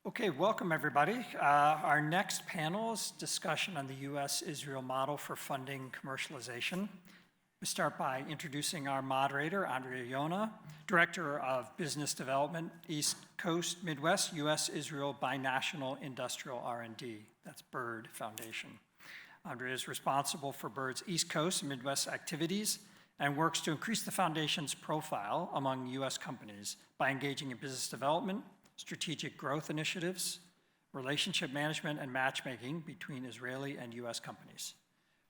Okay, welcome everybody. Our next panel is discussion on the U.S. Israel Model for Funding Commercialization. We start by introducing our moderator, Andrea Yonah, Director of Business Development, East Coast Midwest, U.S. Israel Binational Industrial R&D. That's BIRD Foundation. Andrea is responsible for BIRD's East Coast and Midwest activities and works to increase the foundation's profile among U.S. companies by engaging in business development, strategic growth initiatives, relationship management, and matchmaking between Israeli and U.S. companies.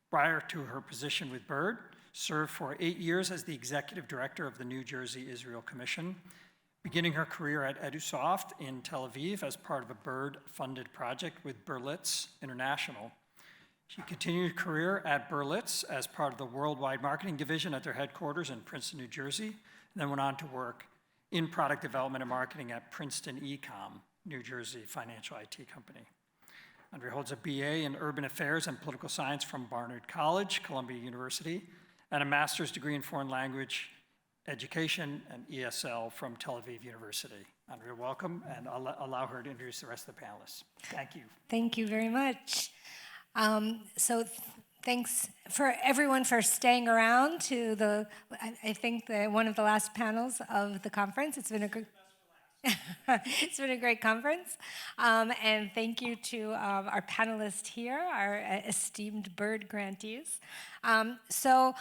Prior to her position with BIRD, served for 8 years as the executive director of the New Jersey Israel Commission, beginning her career at EduSoft in Tel Aviv as part of a BIRD-funded project with Berlitz International. She continued her career at Berlitz as part of the worldwide marketing division at their headquarters in Princeton, New Jersey, and then went on to work in product development and marketing at Princeton Ecom, New Jersey financial IT company. Andrea holds a BA in Urban Affairs and Political Science from Barnard College, Columbia University, and a master's degree in Foreign Language Education and ESL from Tel Aviv University. Andrea, welcome, and I'll allow her to introduce the rest of the panelists. Thank you. Thank you very much. Thanks for everyone for staying around to I think one of the last panels of the conference. It's been a great it's been a great conference. And thank you to our panelists here, our esteemed BIRD grantees. I'm going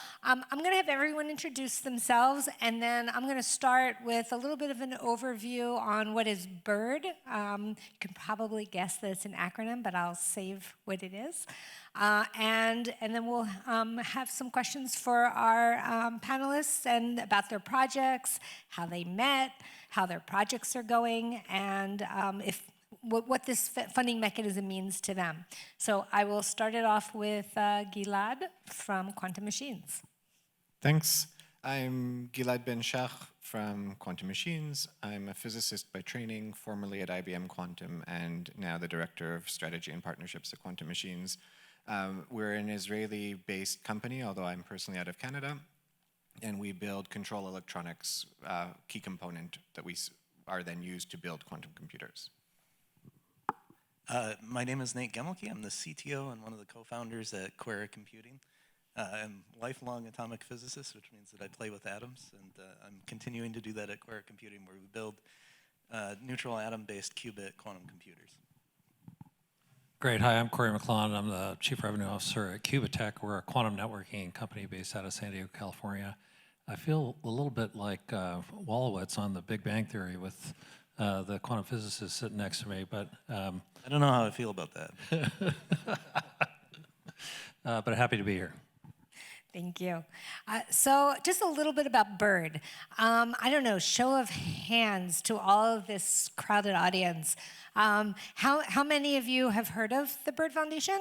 to have everyone introduce themselves, and then I'm going to start with a little bit of an overview on what is BIRD. You can probably guess that it's an acronym, but I'll save what it is. And then we'll have some questions for our panelists and about their projects, how they met, how their projects are going, and what this funding mechanism means to them. So I will start it off with Gilad from Quantum Machines. Thanks. I'm Gilad Ben-Shach from Quantum Machines. I'm a physicist by training, formerly at IBM Quantum, and now the Director of Strategy and Partnerships at Quantum Machines. We're an Israeli-based company, although I'm personally out of Canada, and we build control electronics, key component that we are then used to build quantum computers. My name is Nate Gemelke. I'm the CTO and one of the co-founders at QuEra Computing. I'm a lifelong atomic physicist, which means that I play with atoms, and I'm continuing to do that at QuEra Computing, where we build neutral atom-based qubit quantum computers. Great. Hi, I'm McClelland. I'm the Chief Revenue Officer at Qubitekk. We're a quantum networking company based out of San Diego, California. I feel a little bit like Wolowitz on the Big Bang Theory with the quantum physicist sitting next to me, but I don't know how I feel about that. but happy to be here. Thank you. So just a little bit about BIRD. I don't know, show of hands to all of this crowded audience. How many of you have heard of the BIRD Foundation?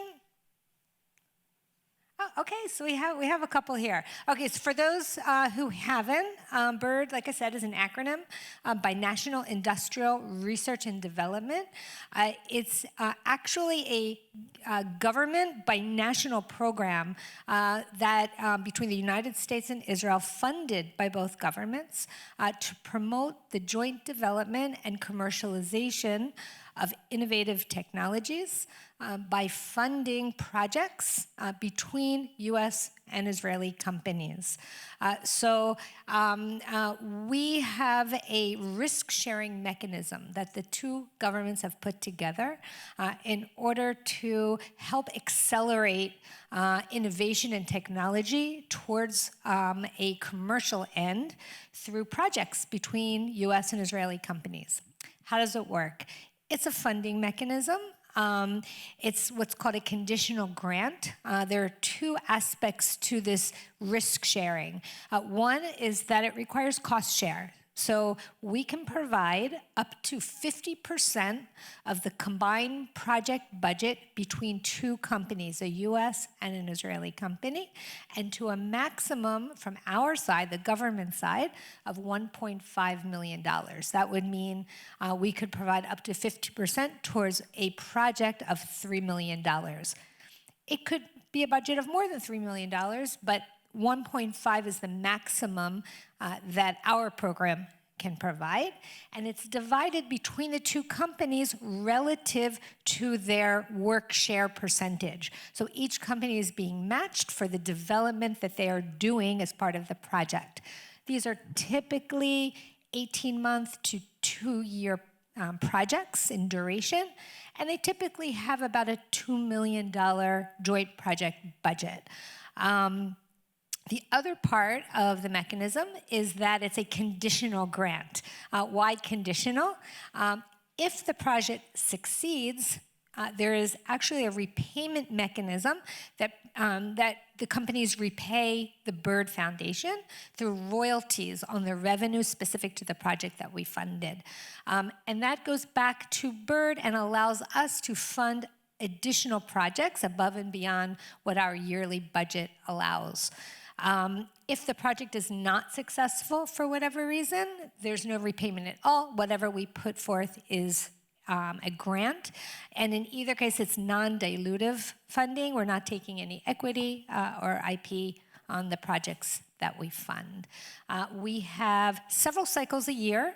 Oh, okay, so we have a couple here. Okay, so for those who haven't, BIRD, like I said, is an acronym by National Industrial Research and Development. It's actually a government binational program that between the United States and Israel, funded by both governments to promote the joint development and commercialization of innovative technologies by funding projects between U.S. and Israeli companies. We have a risk-sharing mechanism that the two governments have put together in order to help accelerate innovation and technology towards a commercial end through projects between U.S. and Israeli companies. How does it work? It's a funding mechanism. It's what's called a conditional grant. There are two aspects to this risk sharing. One is that it requires cost share. So we can provide up to 50% of the combined project budget between two companies, a U.S. and an Israeli company, and to a maximum from our side, the government side, of $1.5 million. That would mean we could provide up to 50% towards a project of $3 million. It could be a budget of more than $3 million, but 1.5 is the maximum that our program can provide, and it's divided between the two companies relative to their work share percentage. So each company is being matched for the development that they are doing as part of the project. These are typically 18-month to 2-year projects in duration, and they typically have about a $2 million joint project budget. The other part of the mechanism is that it's a conditional grant. Why conditional? If the project succeeds, there is actually a repayment mechanism that the companies repay the Bird Foundation through royalties on the revenue specific to the project that we funded. And that goes back to Bird and allows us to fund additional projects above and beyond what our yearly budget allows. If the project is not successful for whatever reason, there's no repayment at all. Whatever we put forth is a grant, and in either case, it's non-dilutive funding. We're not taking any equity or IP on the projects that we fund. We have several cycles a year.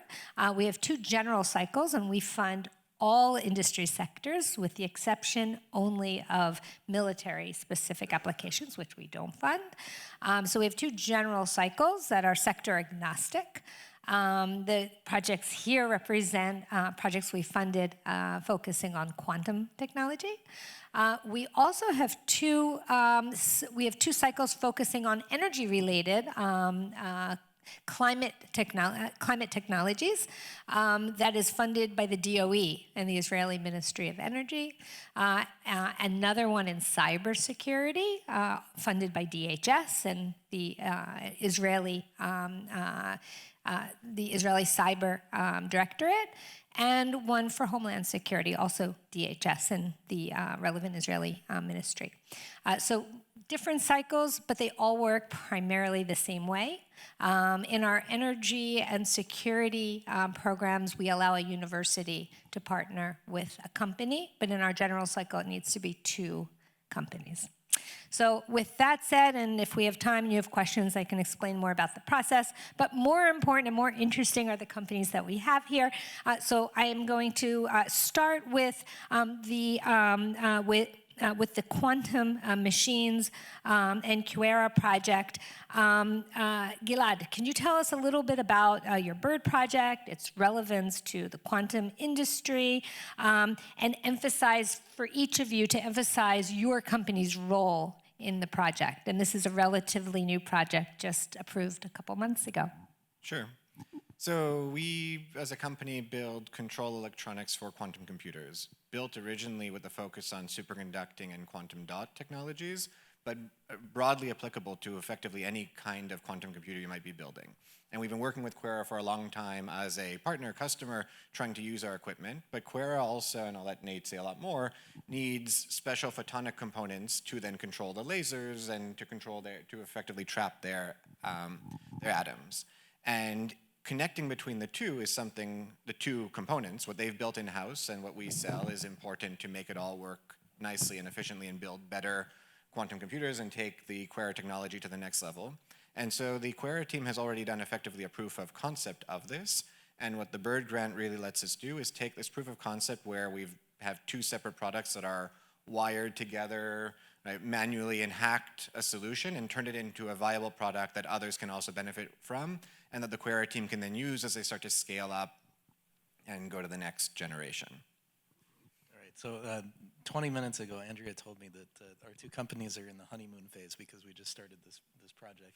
We have 2 general cycles, and we fund all industry sectors, with the exception only of military-specific applications, which we don't fund. So we have 2 general cycles that are sector agnostic. The projects here represent projects we funded focusing on quantum technology. We also have 2 cycles focusing on energy-related climate technologies that is funded by the DOE and the Israeli Ministry of Energy. Another one in cybersecurity, funded by DHS and the Israeli Cyber Directorate, and one for Homeland Security, also DHS and the relevant Israeli ministry. So different cycles, but they all work primarily the same way. In our energy and security programs, we allow a university to partner with a company, but in our general cycle, it needs to be 2 companies. So with that said, and if we have time and you have questions, I can explain more about the process, but more important and more interesting are the companies that we have here. So I am going to start with the quantum machines and QuEra project. Gilad, can you tell us a little bit about your Bird project, its relevance to the quantum industry, and emphasize for each of you to emphasize your company's role in the project? And this is a relatively new project, just approved a couple months ago. Sure. So we, as a company, build control electronics for quantum computers, built originally with a focus on superconducting and quantum dot technologies, but broadly applicable to effectively any kind of quantum computer you might be building. And we've been working with QuEra for a long time as a partner customer trying to use our equipment, but QuEra also, and I'll let Nate say a lot more, needs special photonic components to then control the lasers and to effectively trap their atoms. And connecting between the 2 is something, the 2 components, what they've built in-house and what we sell, is important to make it all work nicely and efficiently and build better quantum computers and take the QuEra technology to the next level. And so the QuEra team has already done effectively a proof of concept of this. And what the Bird grant really lets us do is take this proof of concept where we have 2 separate products that are wired together, right, manually, and hacked a solution and turned it into a viable product that others can also benefit from, and that the QuEra team can then use as they start to scale up and go to the next generation. All right, so 20 minutes ago, Andrea told me that our 2 companies are in the honeymoon phase because we just started this project.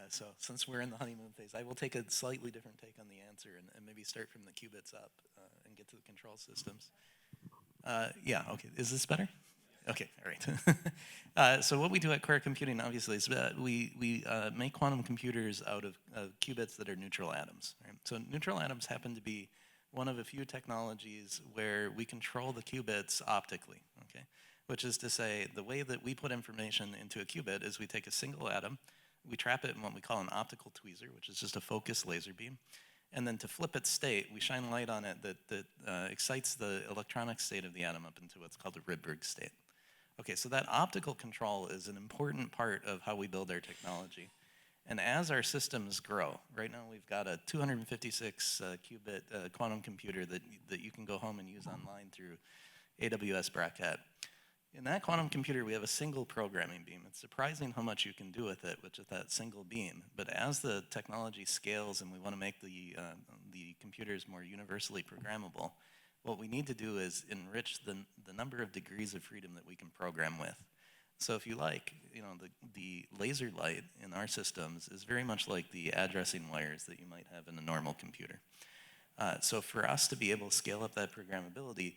So since we're in the honeymoon phase, I will take a slightly different take on the answer and maybe start from the qubits up and get to the control systems. Yeah, okay, is this better? Okay, all right. So what we do at QuEra Computing, obviously, is we make quantum computers out of qubits that are neutral atoms. Right? So neutral atoms happen to be one of a few technologies where we control the qubits optically, okay? Which is to say, the way that we put information into a qubit is we take a single atom, we trap it in what we call an optical tweezer, which is just a focused laser beam, and then to flip its state, we shine light on it that excites the electronic state of the atom up into what's called a Rydberg state. Okay, so that optical control is an important part of how we build our technology. And as our systems grow, right now we've got a 256 qubit quantum computer that you can go home and use online through AWS breakout. In that quantum computer, we have a single programming beam. It's surprising how much you can do with it, with just that single beam. But as the technology scales and we want to make the computers more universally programmable, what we need to do is enrich the number of degrees of freedom that we can program with. So if you like, the laser light in our systems is very much like the addressing wires that you might have in a normal computer. So for us to be able to scale up that programmability,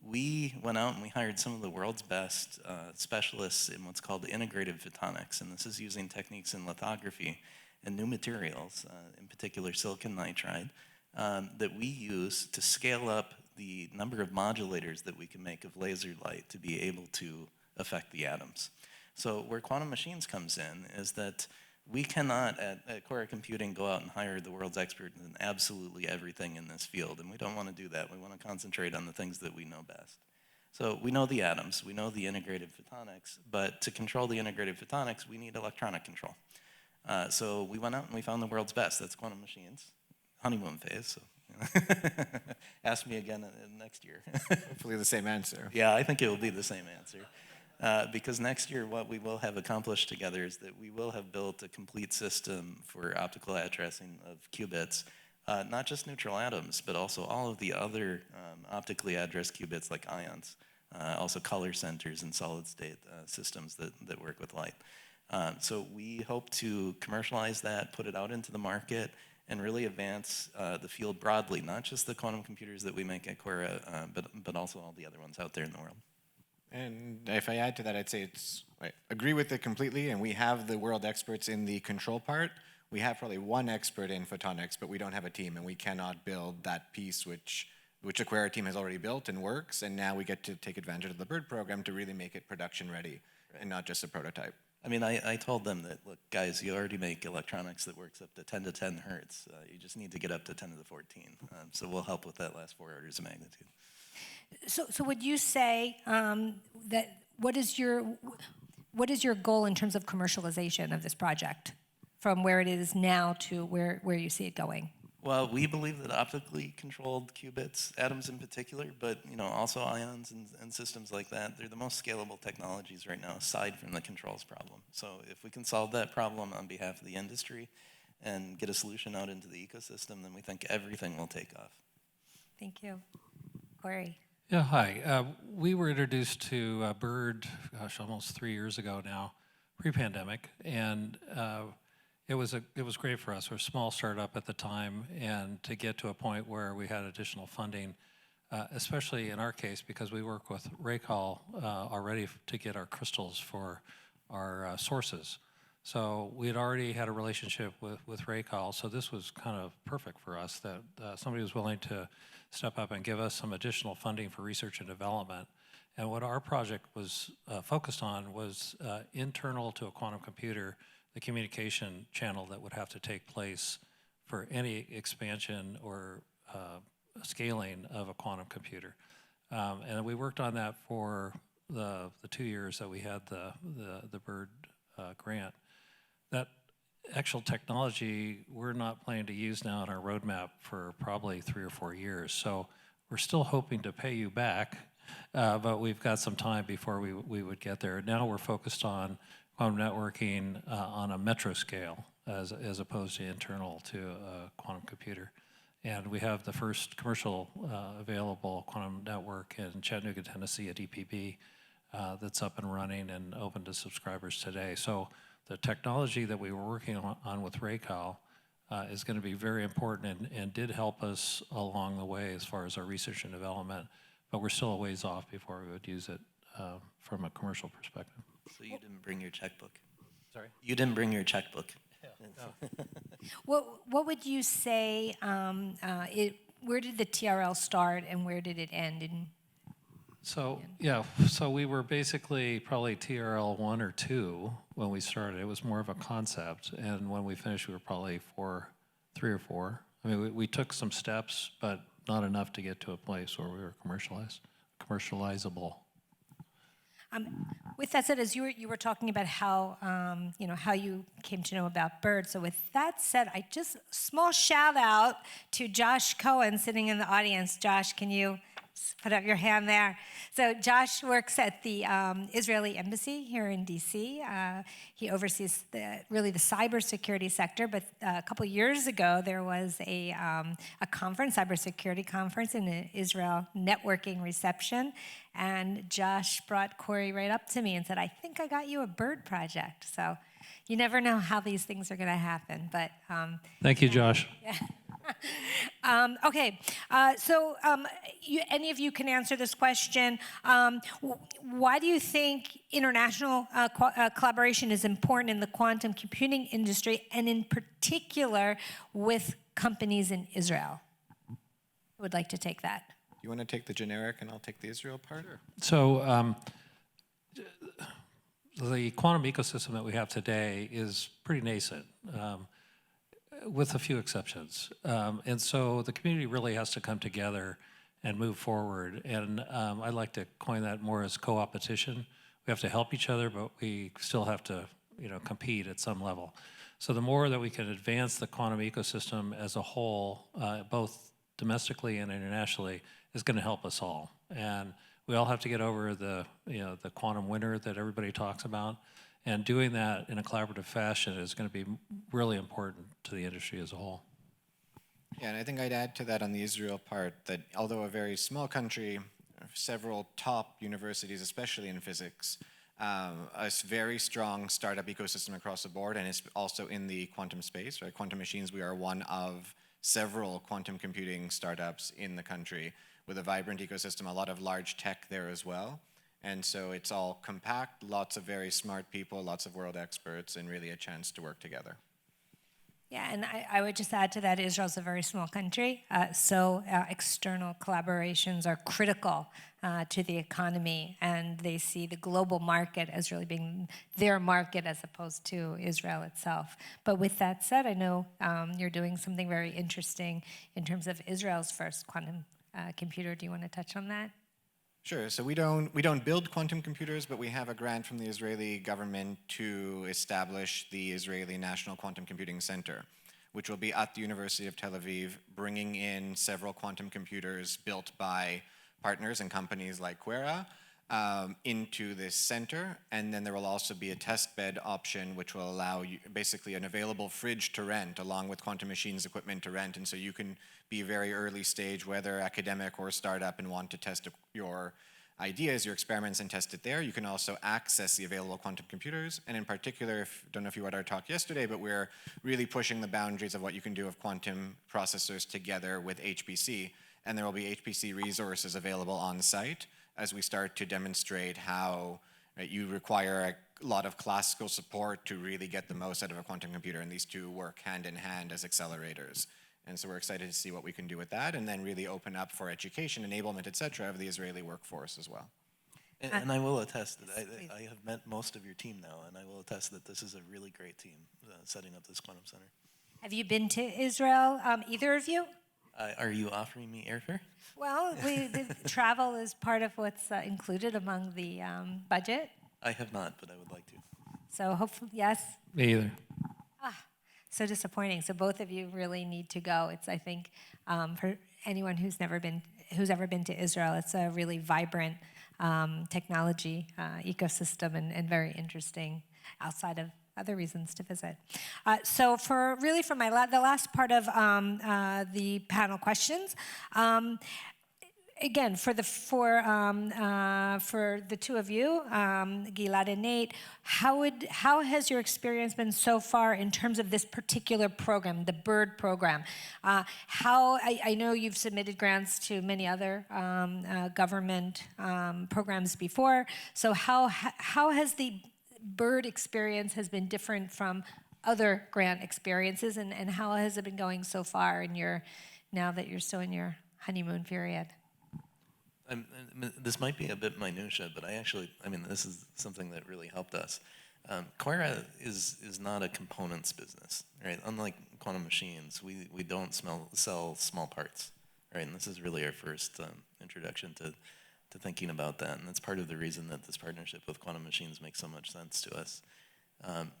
we went out and we hired some of the world's best specialists in what's called integrated photonics, and this is using techniques in lithography and new materials, in particular silicon nitride, that we use to scale up the number of modulators that we can make of laser light to be able to affect the atoms. So where quantum machines comes in is that we cannot, at QuEra Computing, go out and hire the world's expert in absolutely everything in this field, and we don't want to do that. We want to concentrate on the things that we know best. So we know the atoms, we know the integrated photonics, but to control the integrated photonics, we need electronic control. So we went out and we found the world's best. That's quantum machines. Honeymoon phase, so ask me again next year. Hopefully the same answer. Yeah, I think it will be the same answer. Because next year what we will have accomplished together is that we will have built a complete system for optical addressing of qubits, not just neutral atoms, but also all of the other optically addressed qubits like ions, also color centers and solid state systems that work with light. So we hope to commercialize that, put it out into the market, and really advance the field broadly, not just the quantum computers that we make at QuEra, but also all the other ones out there in the world. And if I add to that, I'd say I agree with it completely, and we have the world experts in the control part. We have probably one expert in photonics, but we don't have a team, and we cannot build that piece which the QuEra team has already built and works, and now we get to take advantage of the BIRD program to really make it production ready, and not just a prototype. I mean, I told them that, look, guys, you already make electronics that works up to 10 to 10 hertz. You just need to get up to 10 to the 14. So we'll help with that last 4 orders of magnitude. So would you say that what is your goal in terms of commercialization of this project, from where it is now to where you see it going? Well, we believe that optically controlled qubits, atoms in particular, but also ions and systems like that, they're the most scalable technologies right now, aside from the controls problem. So if we can solve that problem on behalf of the industry and get a solution out into the ecosystem, then we think everything will take off. Thank you. Corey. Yeah, hi. We were introduced to BIRD, almost 3 years ago now, pre-pandemic, and it was great for us. We're a small startup at the time, and to get to a point where we had additional funding, especially in our case, because we work with Raycall already to get our crystals for our sources. So we had already had a relationship with Raycall, so this was kind of perfect for us that somebody was willing to step up and give us some additional funding for research and development. And what our project was focused on was internal to a quantum computer, the communication channel that would have to take place for any expansion or scaling of a quantum computer. And we worked on that for the 2 years that we had the BIRD grant. That actual technology we're not planning to use now in our roadmap for probably 3 or 4 years. So we're still hoping to pay you back, but we've got some time before we would get there. Now we're focused on quantum networking on a metro scale as opposed to internal to a quantum computer. And we have the first commercial available quantum network in Chattanooga, Tennessee at EPB that's up and running and open to subscribers today. So the technology that we were working on with Raycall is going to be very important and did help us along the way as far as our research and development, but we're still a ways off before we would use it from a commercial perspective. So you didn't bring your checkbook? Sorry? You didn't bring your checkbook? What would you say, where did the TRL start and where did it end? So we were basically probably TRL 1 or 2 when we started. It was more of a concept, and when we finished, we were probably 3 or 4. I mean, we took some steps, but not enough to get to a place where we were commercializable. With that said, as you were talking about how how you came to know about birds. So with that said, small shout out to Josh Cohen sitting in the audience. Josh, can you put up your hand there? So Josh works at the Israeli embassy here in D.C. He oversees the cybersecurity sector. But a couple years ago, there was a conference, cybersecurity conference, in the Israel networking reception. And Josh brought Corey right up to me and said, "I think I got you a bird project." So you never know how these things are going to happen. But Thank you, Josh. Okay, so any of you can answer this question. Why do you think international collaboration is important in the quantum computing industry, and in particular with companies in Israel? Who would like to take that? You want to take the generic and I'll take the Israel part? Sure. So the quantum ecosystem that we have today is pretty nascent, with a few exceptions. And so the community really has to come together and move forward. And I like to coin that more as co-opetition. We have to help each other, but we still have to, compete at some level. So the more that we can advance the quantum ecosystem as a whole, both domestically and internationally, is going to help us all. And we all have to get over the quantum winter that everybody talks about. And doing that in a collaborative fashion is going to be really important to the industry as a whole. Yeah, and I think I'd add to that on the Israel part that although a very small country, several top universities, especially in physics, a very strong startup ecosystem across the board, and it's also in the quantum space, right? Quantum Machines, we are one of several quantum computing startups in the country with a vibrant ecosystem, a lot of large tech there as well. And so it's all compact, lots of very smart people, lots of world experts, and really a chance to work together. Yeah, and I would just add to that, Israel's a very small country, so external collaborations are critical to the economy, and they see the global market as really being their market as opposed to Israel itself. But with that said, I know you're doing something very interesting in terms of Israel's first quantum computer. Do you want to touch on that? Sure. So we don't build quantum computers, but we have a grant from the Israeli government to establish the Israeli National Quantum Computing Center, which will be at the University of Tel Aviv, bringing in several quantum computers built by partners and companies like QuEra into this center. And then there will also be a test bed option, which will allow you basically an available fridge to rent along with Quantum Machines equipment to rent. And so you can be very early stage, whether academic or startup, and want to test your ideas, your experiments, and test it there. You can also access the available quantum computers. And in particular, don't know if you read our talk yesterday, but we're really pushing the boundaries of what you can do with quantum processors together with HPC. And there will be HPC resources available on site as we start to demonstrate how you require a lot of classical support to really get the most out of a quantum computer, and these two work hand in hand as accelerators. And so we're excited to see what we can do with that, and then really open up for education, enablement, et cetera, of the Israeli workforce as well. And I will attest that I have met most of your team now, and I will attest that this is a really great team setting up this quantum center. Have you been to Israel, either of you? Are you offering me airfare? Well, the travel is part of what's included among the budget. I have not, but I would like to. So hopefully, yes? Me either. So disappointing. So both of you really need to go. It's, I think, for anyone who's ever been to Israel, it's a really vibrant technology ecosystem and very interesting outside of other reasons to visit. So for the last part of the panel questions, again, for the two of you, Gilad and Nate, how has your experience been so far in terms of this particular program, the BIRD program? I know you've submitted grants to many other government programs before. So how has the BIRD experience has been different from other grant experiences, and how has it been going so far now that you're still in your honeymoon period? This might be a bit minutia, but this is something that really helped us. QuEra is not a components business, right? Unlike quantum machines, we don't sell small parts, right? And this is really our first introduction to thinking about that, and that's part of the reason that this partnership with Quantum Machines makes so much sense to us.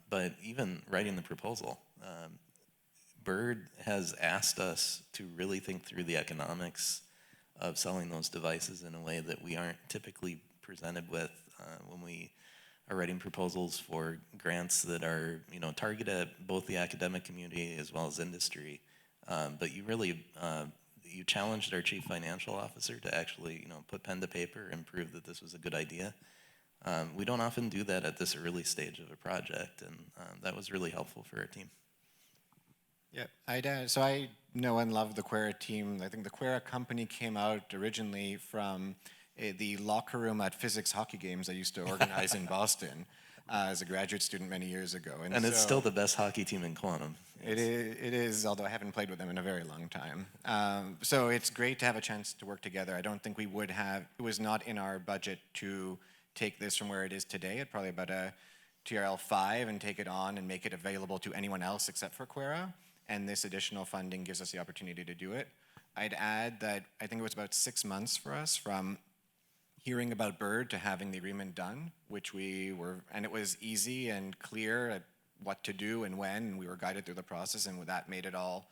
But even writing the proposal, Bird has asked us to really think through the economics of selling those devices in a way that we aren't typically presented with when we are writing proposals for grants that are, targeted at both the academic community as well as industry. But you really, you challenged our chief financial officer to actually, put pen to paper and prove that this was a good idea. We don't often do that at this early stage of a project, and that was really helpful for our team. Yeah, so I know and love the QuEra team. I think the QuEra company came out originally from the locker room at physics hockey games I used to organize in Boston as a graduate student many years ago. And it's still the best hockey team in quantum. It is, although I haven't played with them in a very long time. So it's great to have a chance to work together. I don't think we would have, it was not in our budget to take this from where it is today at probably about a TRL 5 and take it on and make it available to anyone else except for QuEra. And this additional funding gives us the opportunity to do it. I'd add that I think it was about 6 months for us from hearing about Bird to having the agreement done, which we were, and it was easy and clear at what to do and when, and we were guided through the process, and that made it all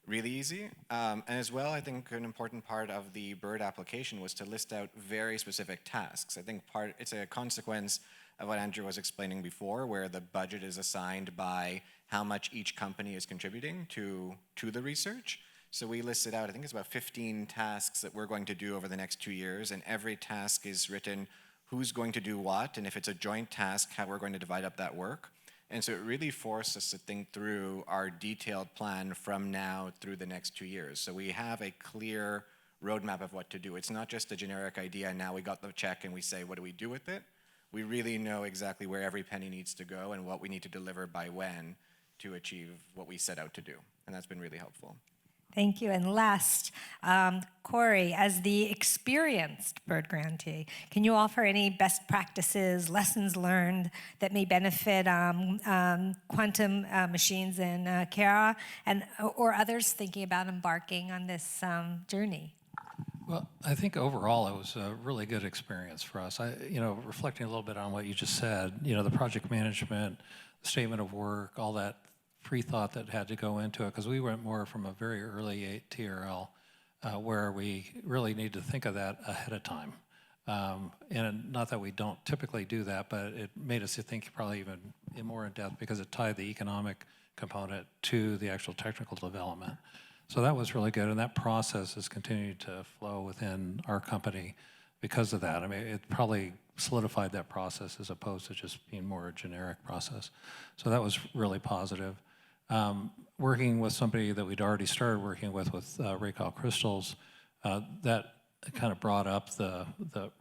really easy. And as well, I think an important part of the Bird application was to list out very specific tasks. I think it's a consequence of what Andrea was explaining before, where the budget is assigned by how much each company is contributing to the research. So we listed out, I think it's about 15 tasks that we're going to do over the next 2 years, and every task is written who's going to do what, and if it's a joint task, how we're going to divide up that work. And so it really forced us to think through our detailed plan from now through the next 2 years. So we have a clear roadmap of what to do. It's not just a generic idea, and now we got the check and we say, what do we do with it? We really know exactly where every penny needs to go and what we need to deliver by when to achieve what we set out to do. And that's been really helpful. Thank you. And last, Corey, as the experienced Bird grantee, can you offer any best practices, lessons learned that may benefit quantum machines and QuEra or others thinking about embarking on this journey? Well, I think overall it was a really good experience for us. Reflecting a little bit on what you just said, the project management, the statement of work, all that pre-thought that had to go into it, because we went more from a very early TRL where we really need to think of that ahead of time. And not that we don't typically do that, but it made us think probably even more in depth because it tied the economic component to the actual technical development. So that was really good, and that process has continued to flow within our company because of that. I mean, it probably solidified that process as opposed to just being more a generic process. So that was really positive. Working with somebody that we'd already started working with breakout crystals, that kind of brought up the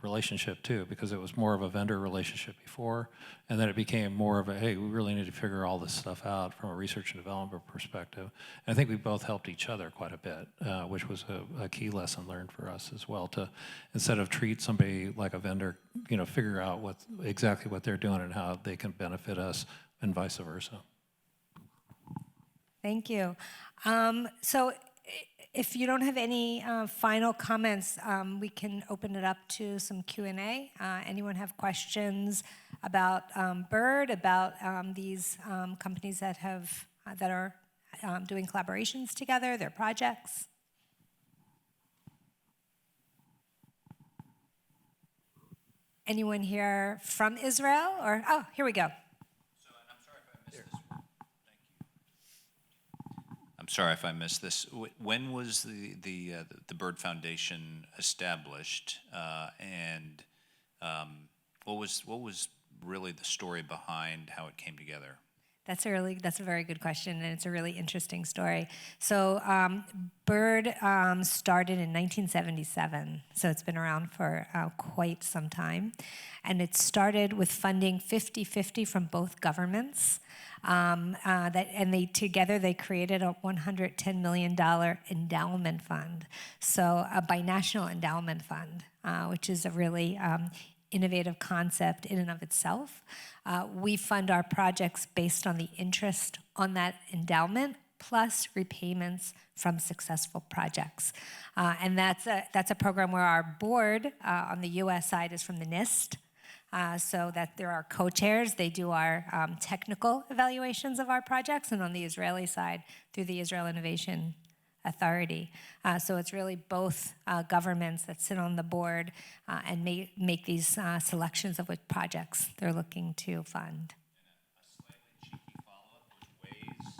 relationship too, because it was more of a vendor relationship before, and then it became more of a, hey, we really need to figure all this stuff out from a research and development perspective. And I think we both helped each other quite a bit, which was a key lesson learned for us as well, to, instead of treat somebody like a vendor, figure out exactly what they're doing and how they can benefit us and vice versa. Thank you. So if you don't have any final comments, we can open it up to some Q&A. Anyone have questions about Bird, about these companies that are doing collaborations together, their projects? Anyone here from Israel? Oh, here we go. I'm sorry if I missed this. When was the Bird Foundation established, and what was really the story behind how it came together? That's a very good question, and it's a really interesting story. So Bird started in 1977, so it's been around for quite some time. And it started with funding 50-50 from both governments. And together they created a $110 million endowment fund, so a binational endowment fund, which is a really innovative concept in and of itself. We fund our projects based on the interest on that endowment, plus repayments from successful projects. And that's a program where our board on the U.S. side is from the NIST, so that there are co-chairs. They do our technical evaluations of our projects, and on the Israeli side, through the Israel Innovation Authority. So it's really both governments that sit on the board and make these selections of which projects they're looking to fund. A slightly cheeky follow-up was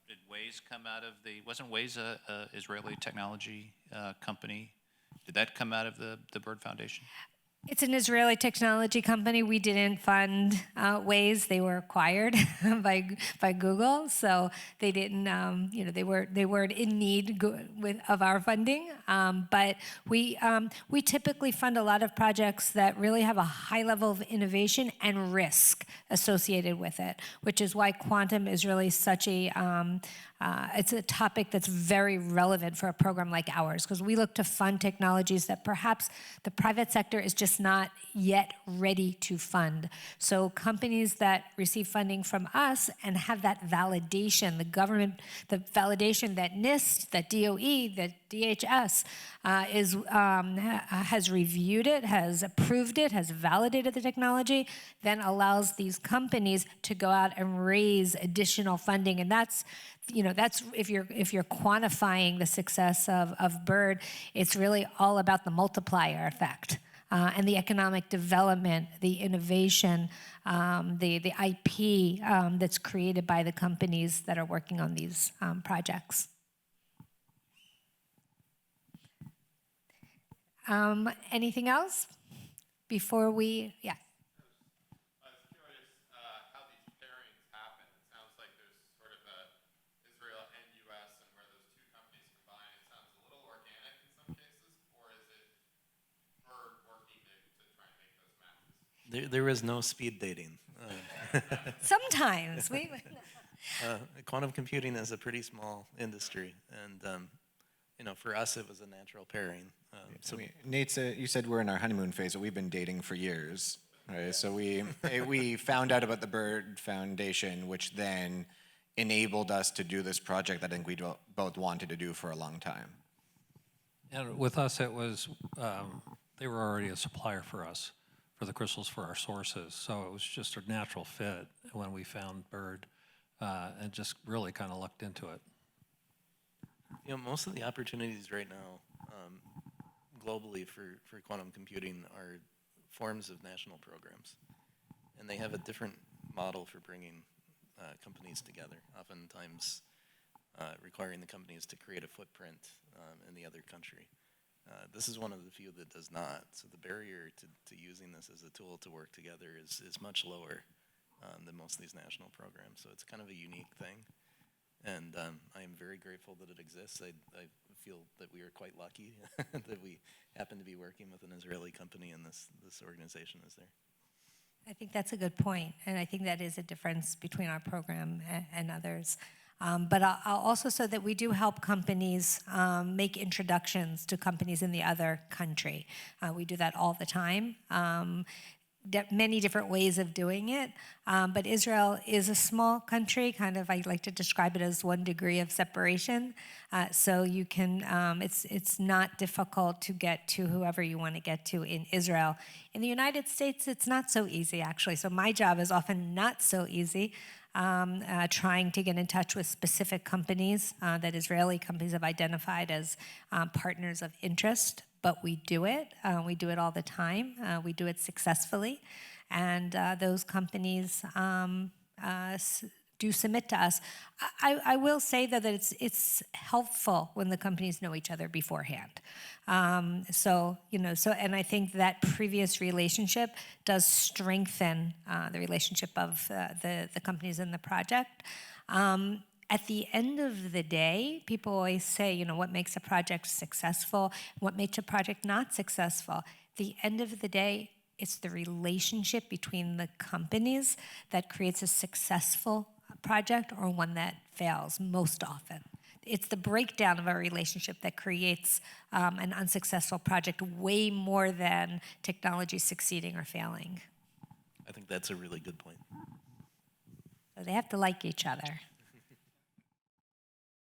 did Waze come out of wasn't Waze a Israeli technology company? Did that come out of the Bird Foundation? It's an Israeli technology company. We didn't fund Waze. They were acquired by Google, so they didn't. They weren't in need of our funding. But we typically fund a lot of projects that really have a high level of innovation and risk associated with it, which is why quantum is really such a it's a topic that's very relevant for a program like ours, because we look to fund technologies that perhaps the private sector is just not yet ready to fund. So companies that receive funding from us and have that validation, the validation that NIST, that DOE, that DHS has reviewed it, has approved it, has validated the technology, then allows these companies to go out and raise additional funding. And that's if you're quantifying the success of Bird, it's really all about the multiplier effect and the economic development, the innovation, the IP that's created by the companies that are working on these projects. Anything else before we? Yeah. There is no speed dating. Sometimes. Quantum computing is a pretty small industry, and for us it was a natural pairing. Nate, you said we're in our honeymoon phase, but we've been dating for years, right? So we found out about the Bird Foundation, which then enabled us to do this project that I think we both wanted to do for a long time. And with us, it was they were already a supplier for us, for the crystals for our sources. So it was just a natural fit when we found Bird and just really kind of lucked into it. Most of the opportunities right now globally for quantum computing are forms of national programs. And they have a different model for bringing companies together, oftentimes requiring the companies to create a footprint in the other country. This is one of the few that does not. So the barrier to using this as a tool to work together is much lower than most of these national programs. So it's kind of a unique thing. And I am very grateful that it exists. I feel that we are quite lucky that we happen to be working with an Israeli company and this organization is there. I think that's a good point, and I think that is a difference between our program and others. But I'll also say that we do help companies make introductions to companies in the other country. We do that all the time. Many different ways of doing it, but Israel is a small country, kind of I like to describe it as 1 degree of separation. So you can, it's not difficult to get to whoever you want to get to in Israel. In the United States, it's not so easy actually. So my job is often not so easy, trying to get in touch with specific companies that Israeli companies have identified as partners of interest. But we do it. We do it all the time. We do it successfully. And those companies do submit to us. I will say though that it's helpful when the companies know each other beforehand. And I think that previous relationship does strengthen the relationship of the companies in the project. At the end of the day, people always say, what makes a project successful, what makes a project not successful. At the end of the day, it's the relationship between the companies that creates a successful project or one that fails most often. It's the breakdown of a relationship that creates an unsuccessful project way more than technology succeeding or failing. I think that's a really good point. So they have to like each other.